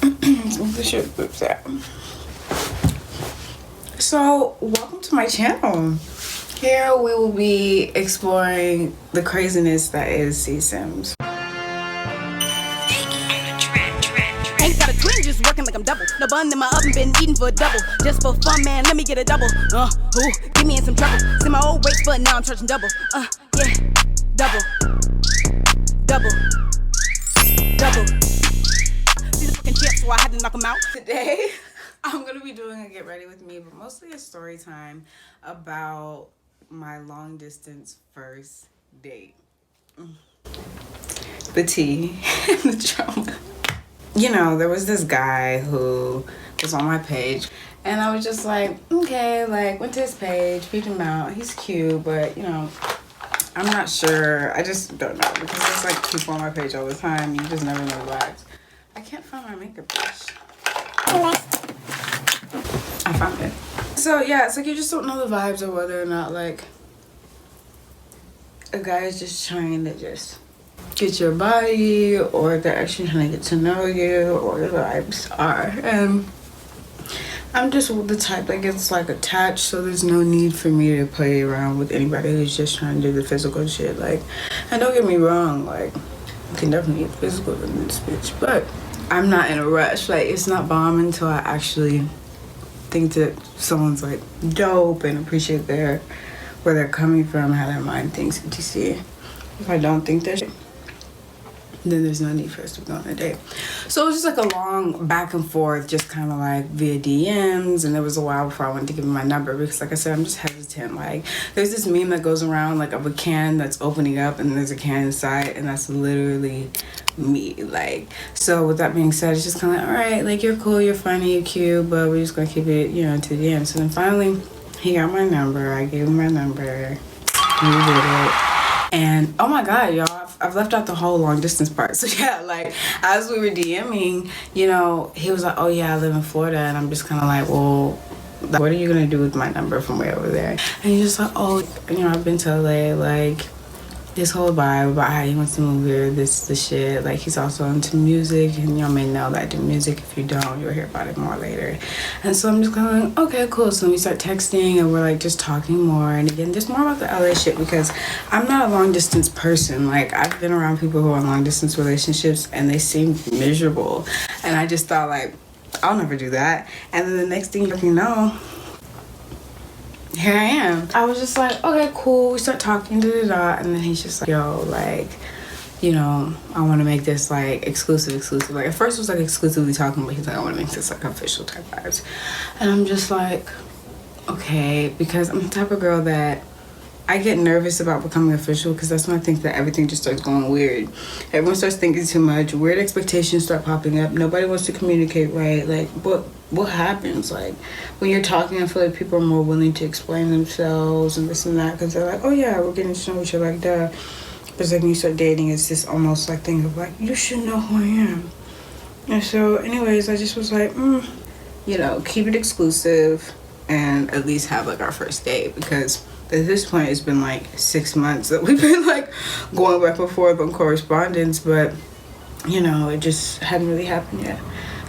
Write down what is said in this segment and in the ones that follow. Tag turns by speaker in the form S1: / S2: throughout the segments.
S1: The shit boots out. So, welcome to my channel. Here we will be exploring the craziness that is Cee Sims.
S2: Ain't got a twin, just working like I'm double. No bun in my oven, been eating for a double. Just for fun, man, let me get a double. Get me in some trouble. See my old rates, but now I'm charging double. Yeah, double. See the fucking chips, so I had to knock them out.
S1: Today, I'm gonna be doing a get ready with me, but mostly a story time about my long distance first date. The tea and the drama. You know, there was this guy who was on my page, and I was just like, okay, like, went to his page, peeped him out. He's cute, but, you know, I'm not sure. I just don't know, because there's, like, people on my page all the time. You just never know what. I can't find my makeup brush. I found it. So, yeah, it's like you just don't know the vibes of whether or not, like, a guy is just trying to just get your body, or they're actually trying to get to know you, or the vibes are. And I'm just the type that gets like attached, so there's no need for me to play around with anybody who's just trying to do the physical shit. Like, and don't get me wrong, like, you can definitely get physical in this bitch, but I'm not in a rush. Like, it's not bomb until I actually think that someone's like dope and appreciate where they're coming from, how their mind thinks, etc. If I don't think that shit, then there's no need for us to go on a date. So it was just like a long back and forth, just kind of like via DMs, and there was a while before I wanted to give him my number, because like I said, I'm just hesitant. Like, there's this meme that goes around, like, of a can that's opening up and there's a can inside, and that's literally me. Like, so with that being said, it's just kind of like, all right, like, you're cool, you're funny, you're cute, but we're just gonna keep it, you know, to the end. So then finally he got my number. I gave him my number. He did it. And oh my god, y'all, I've left out the whole long distance part. So yeah, like, as we were DMing, you know, he was like, oh yeah, I live in Florida. And I'm just kind of like, well, what are you gonna do with my number from way over there? And he's just like, oh, you know, I've been to LA, like, this whole vibe about how he wants to move here, the shit. Like, he's also into music, and y'all may know that I do music. If you don't, you'll hear about it more later. And so I'm just kind of like, okay, cool. So we start texting, and we're like just talking more, and again, just more about the LA shit, because I'm not a long distance person. Like, I've been around people who are in long distance relationships, and they seem miserable, and I just thought, like, I'll never do that. And then the next thing you know, here I am. I was just like, okay, cool. We start talking, and then he's just like, yo, like, you know, I want to make this like exclusive. Like, at first it was like exclusively talking, but he's like, I want to make this like official type vibes. And I'm just like, okay, because I'm the type of girl that I get nervous about becoming official, because that's when I think that everything just starts going weird. Everyone starts thinking too much. Weird expectations start popping up. Nobody wants to communicate right. Like, what happens? Like, when you're talking, I feel like people are more willing to explain themselves and this and that, because they're like, oh yeah, we're getting to know each other, like, duh. But like, when you start dating, it's this almost like thing of like, you should know who I am. And so anyways, I just was like, you know, keep it exclusive and at least have like our first date, because at this point it's been like 6 months that we've been like going back and forth on correspondence, but you know, it just hadn't really happened yet.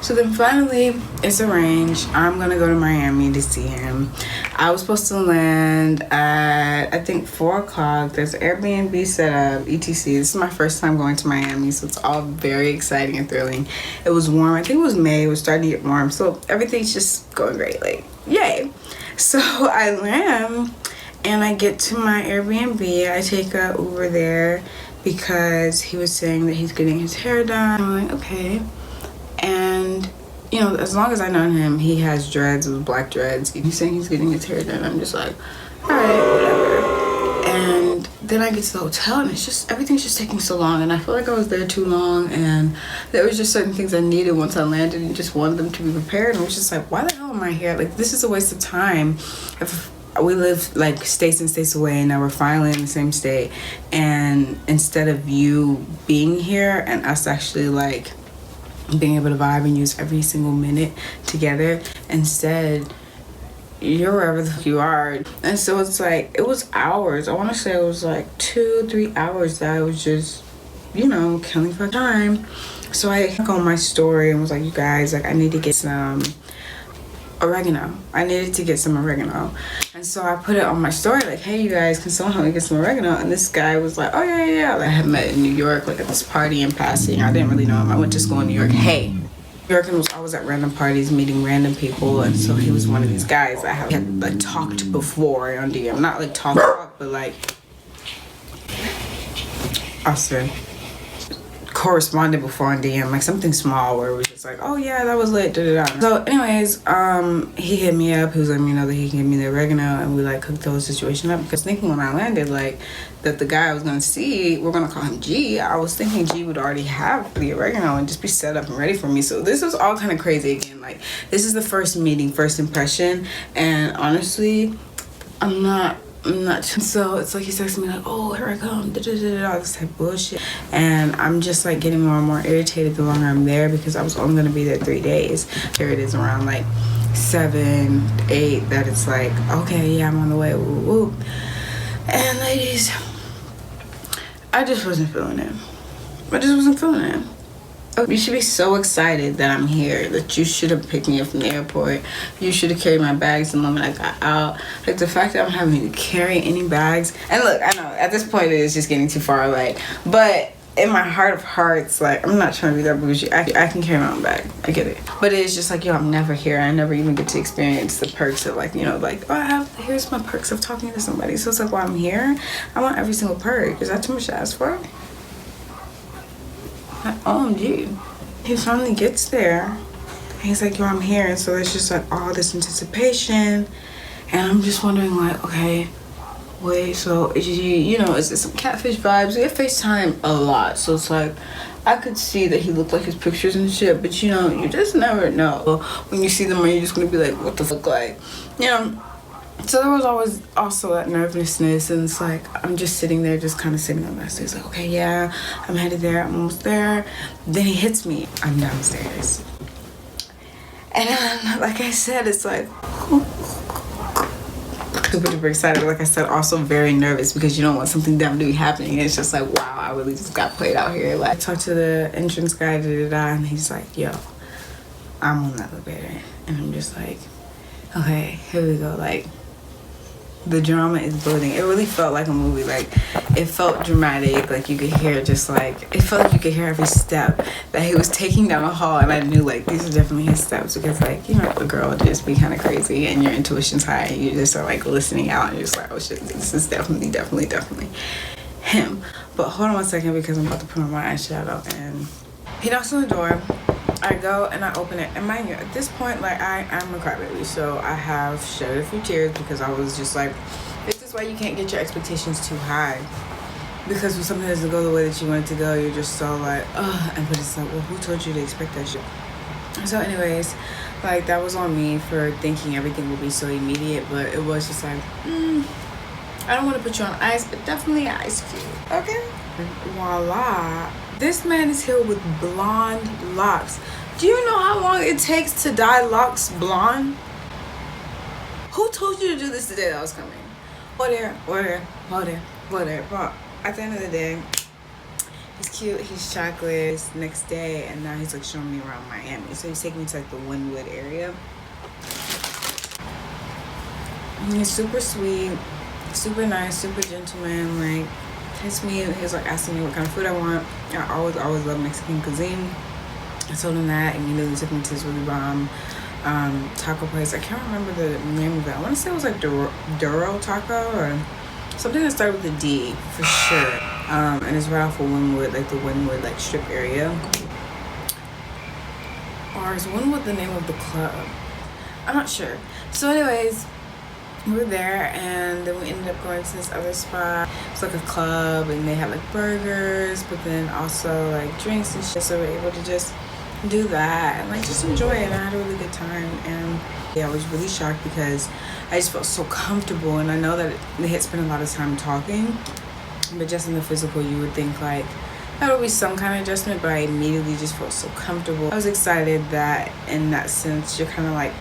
S1: So then finally it's arranged. I'm gonna go to Miami to see him. I was supposed to land at, I think, 4 o'clock. There's an Airbnb set up, etc. This is my first time going to Miami, so it's all very exciting and thrilling. It was warm. I think it was May. It was starting to get warm, so everything's just going great. Like, yay. So I land, and I get to my Airbnb. I take a Uber there because he was saying that he's getting his hair done. I'm like, okay. And, you know, as long as I know him, he has dreads, with black dreads. He's saying he's getting his hair done. I'm just like, all right, whatever. And then I get to the hotel, and it's just, everything's just taking so long. And I feel like I was there too long, and there was just certain things I needed once I landed, and just wanted them to be prepared. And I was just like, why the hell am I here? Like, this is a waste of time. If we live like states and states away, and now we're finally in the same state, and instead of you being here and us actually like being able to vibe and use every single minute together, instead you're wherever the fuck you are. And so it's like, it was hours. I want to say it was like 2-3 hours that I was just, you know, killing for time. So I on my story and was like, you guys, like I need to get some oregano. I needed to get some oregano. And so I put it on my story like, hey you guys, can someone help me get some oregano? And this guy was like, oh yeah. Like, I had met in New York, like at this party in passing. I didn't really know him. I went to school in New York. Hey. New York, and was always at random parties meeting random people, and so he was one of these guys I had like talked before on DM. Not like talk, but like Austin corresponded before on DM, like something small where it was just like, oh yeah, that was lit, So anyways, he hit me up. He was letting me know that he can give me the oregano, and we like cooked the whole situation up. Because thinking when I landed, like that the guy I was gonna see, we're gonna call him G. I was thinking G would already have the oregano and just be set up and ready for me. So this was all kind of crazy again. Like this is the first meeting, first impression, and honestly, I'm not. So it's like he's texting me like, oh, here I come, all this type of bullshit. And I'm just like getting more and more irritated the longer I'm there, because I was only gonna be there 3 days. Here it is around like 7, 8 that it's like, okay, yeah, I'm on the way, woo woo. And ladies, I just wasn't feeling it. You should be so excited that I'm here, that you should have picked me up from the airport. You should have carried my bags the moment I got out. Like the fact that I'm having to carry any bags. And look, I know at this point it is just getting too far away. But in my heart of hearts, like I'm not trying to be that bougie. I can carry my own bag. I get it. But it's just like, yo, I'm never here. I never even get to experience the perks of like, you know, like, oh, here's my perks of talking to somebody. So it's like, while I'm here, I want every single perk. Is that too much to ask for? OMG. He finally gets there and he's like, yo, I'm here. And so there's just like all this anticipation, and I'm just wondering like, okay, wait, so you know, is it some catfish vibes? We have FaceTime a lot, so it's like I could see that he looked like his pictures and shit, but you know, you just never know when you see them, or you're just gonna be like, what the fuck, like, you know. So there was always also that nervousness, and it's like I'm just sitting there, just kind of sitting on that. So he's like, okay, yeah, I'm headed there, I'm almost there. Then he hits me, I'm downstairs, and then, like I said, it's like super duper excited. Like I said, also very nervous, because you don't want something dumb to be happening. And it's just like, wow, I really just got played out here. Like I talked to the entrance guy, and he's like, yo, I'm on the elevator, and I'm just like, okay, here we go. Like, the drama is building. It really felt like a movie. Like, it felt dramatic. Like, you could hear just like, it felt like you could hear every step that he was taking down the hall. And I knew like these are definitely his steps, because like, you know, a girl would just be kind of crazy and your intuition's high and you just are like listening out and you're just like, oh shit, this is definitely him. But hold on one second, because I'm about to put on my eyeshadow. And he knocks on the door. I go and I open it, and mind you, at this point, like I'm a crybaby, so I have shed a few tears, because I was just like, this is why you can't get your expectations too high, because when something doesn't go the way that you want it to go, you're just so like, ugh. And but it's like, well, who told you to expect that shit? So anyways, like that was on me for thinking everything would be so immediate, but it was just like, I don't want to put you on ice, but definitely an ice cube, okay? Voila. This man is here with blonde locks. Do you know how long it takes to dye locks blonde? Who told you to do this the day that I was coming? Whatever. But at the end of the day, he's cute, he's chocolate. It's next day, and now he's like showing me around Miami. So he's taking me to like the Wynwood area. And he's super sweet, super nice, super gentleman. Like, hits me, he was like asking me what kind of food I want. I always love Mexican cuisine. I told him that, and he took me to this really bomb taco place. I can't remember the name of it. I want to say it was like Duro Taco or something that started with a D for sure. And it's right off of Wynwood, like the Wynwood like strip area. Or is Wynwood the name of the club? I'm not sure. So anyways, we were there, and then we ended up going to this other spot. It's like a club, and they had like burgers, but then also like drinks and shit. So we were able to just do that and like just enjoy it. And I had a really good time. And yeah, I was really shocked, because I just felt so comfortable. And I know that they had spent a lot of time talking, but just in the physical, you would think like that would be some kind of adjustment, but I immediately just felt so comfortable. I was excited that in that sense, you're kind of like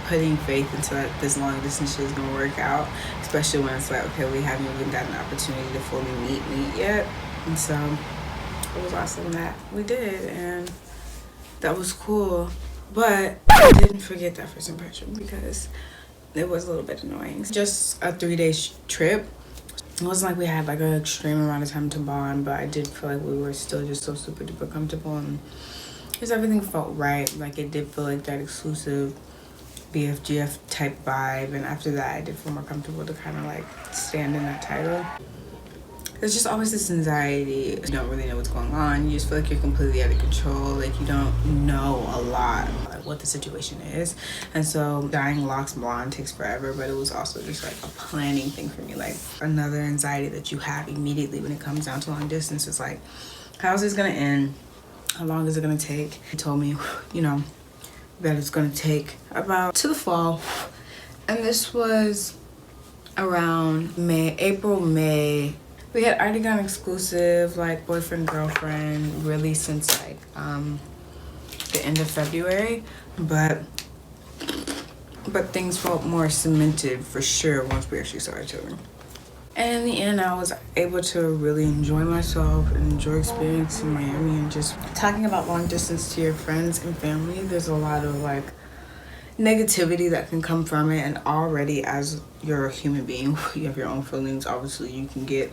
S1: putting faith into that this long distance shit is gonna work out, especially when it's like, okay, we haven't even gotten the opportunity to fully meet yet. And so it was awesome that we did, and that was cool. But I didn't forget that first impression because it was a little bit annoying. Just a 3-day trip. It wasn't like we had like an extreme amount of time to bond, but I did feel like we were still just so super duper comfortable, and just everything felt right. Like it did feel like that exclusive BFGF type vibe, and after that I did feel more comfortable to kind of like stand in that title. There's just always this anxiety. You don't really know what's going on. You just feel like you're completely out of control. Like you don't know a lot like what the situation is. And so dyeing locks blonde takes forever, but it was also just like a planning thing for me. Like another anxiety that you have immediately when it comes down to long distance is like, how's this gonna end? How long is it gonna take? He told me, you know, that it's gonna take about to the fall. And this was around April, May. We had already gone exclusive, like boyfriend, girlfriend, really since like the end of February, but things felt more cemented for sure once we actually started touring. And in the end, I was able to really enjoy myself and enjoy experiencing Miami, and just talking about long distance to your friends and family. There's a lot of like negativity that can come from it, and already as you're a human being, you have your own feelings. Obviously, you can get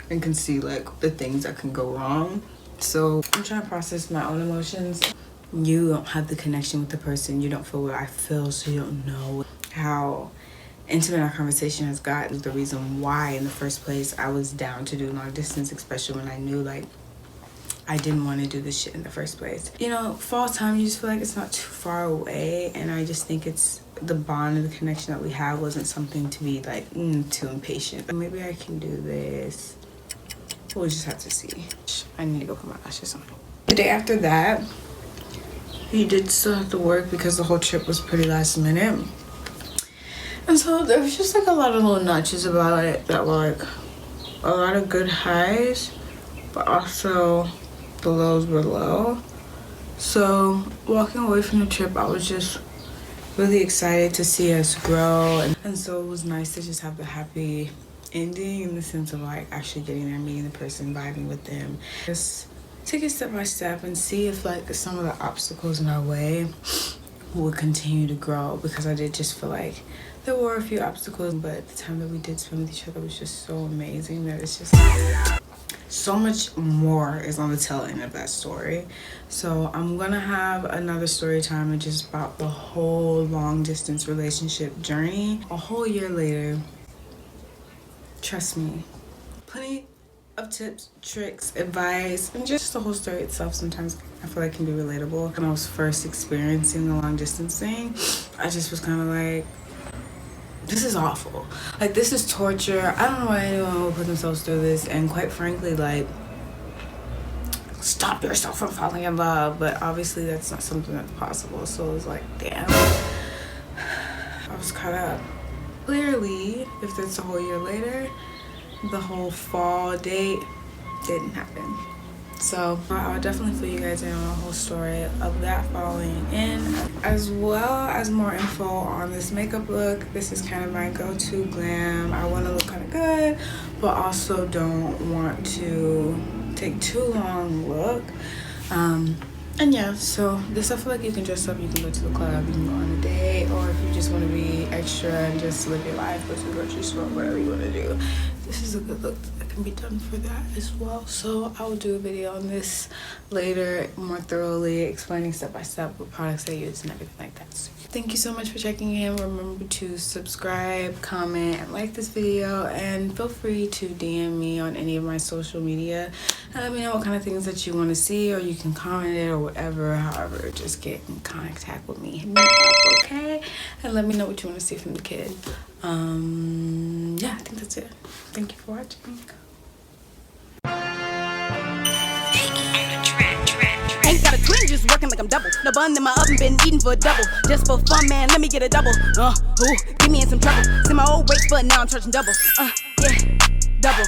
S1: and can see like the things that can go wrong. So I'm trying to process my own emotions. You don't have the connection with the person. You don't feel what I feel, so you don't know how intimate our conversation has gotten. The reason why in the first place I was down to do long distance, especially when I knew like I didn't want to do this shit in the first place. You know, fall time, you just feel like it's not too far away, and I just think it's the bond and the connection that we have wasn't something to be like too impatient. Maybe I can do this. We'll just have to see. I need to go put my lashes on. The day after that, he did still have to work because the whole trip was pretty last minute. And so there was just like a lot of little notches about it that were like a lot of good highs, but also the lows were low. So walking away from the trip, I was just really excited to see us grow. And so it was nice to just have the happy ending in the sense of like actually getting there, meeting the person, vibing with them. Just take it step by step and see if like some of the obstacles in our way would continue to grow, because I did just feel like there were a few obstacles, but the time that we did spend with each other was just so amazing that it's just so much more is on the tail end of that story. So I'm gonna have another story time and just about the whole long distance relationship journey a whole year later. Trust me, plenty of tips, tricks, advice, and just the whole story itself sometimes I feel like can be relatable. When I was first experiencing the long distance thing, I just was kind of like, this is awful. Like, this is torture. I don't know why anyone would put themselves through this, and quite frankly, like, stop yourself from falling in love. But obviously that's not something that's possible. So it was like, damn, I was caught up. Clearly, if that's a whole year later, the whole fall date didn't happen. So I'll definitely fill you guys in on the whole story of that following in, as well as more info on this makeup look. This is kind of my go-to glam. I want to look kind of good, but also don't want to take too long look. And yeah, so this, I feel like you can dress up, you can go to the club, you can go on a date, or if you just want to be extra and just live your life, go to the grocery store, whatever you want to do. This is a good look that can be done for that as well. So I will do a video on this later, more thoroughly explaining step by step what products I use and everything like that. So thank you so much for checking in. Remember to subscribe, comment, and like this video, and feel free to DM me on any of my social media and let me know what kind of things that you want to see, or you can comment it or whatever. However, just get in contact with me. Hit me up, okay? And let me know what you want to see from the kid. Yeah, I think that's it. Thank you for watching.
S2: Ain't got a twin, just working like I'm double. No bun in my oven, been eating for a double. Just for fun, man, let me get a double. Ooh, get me in some trouble. See my old rates, but now I'm charging double. Yeah, double.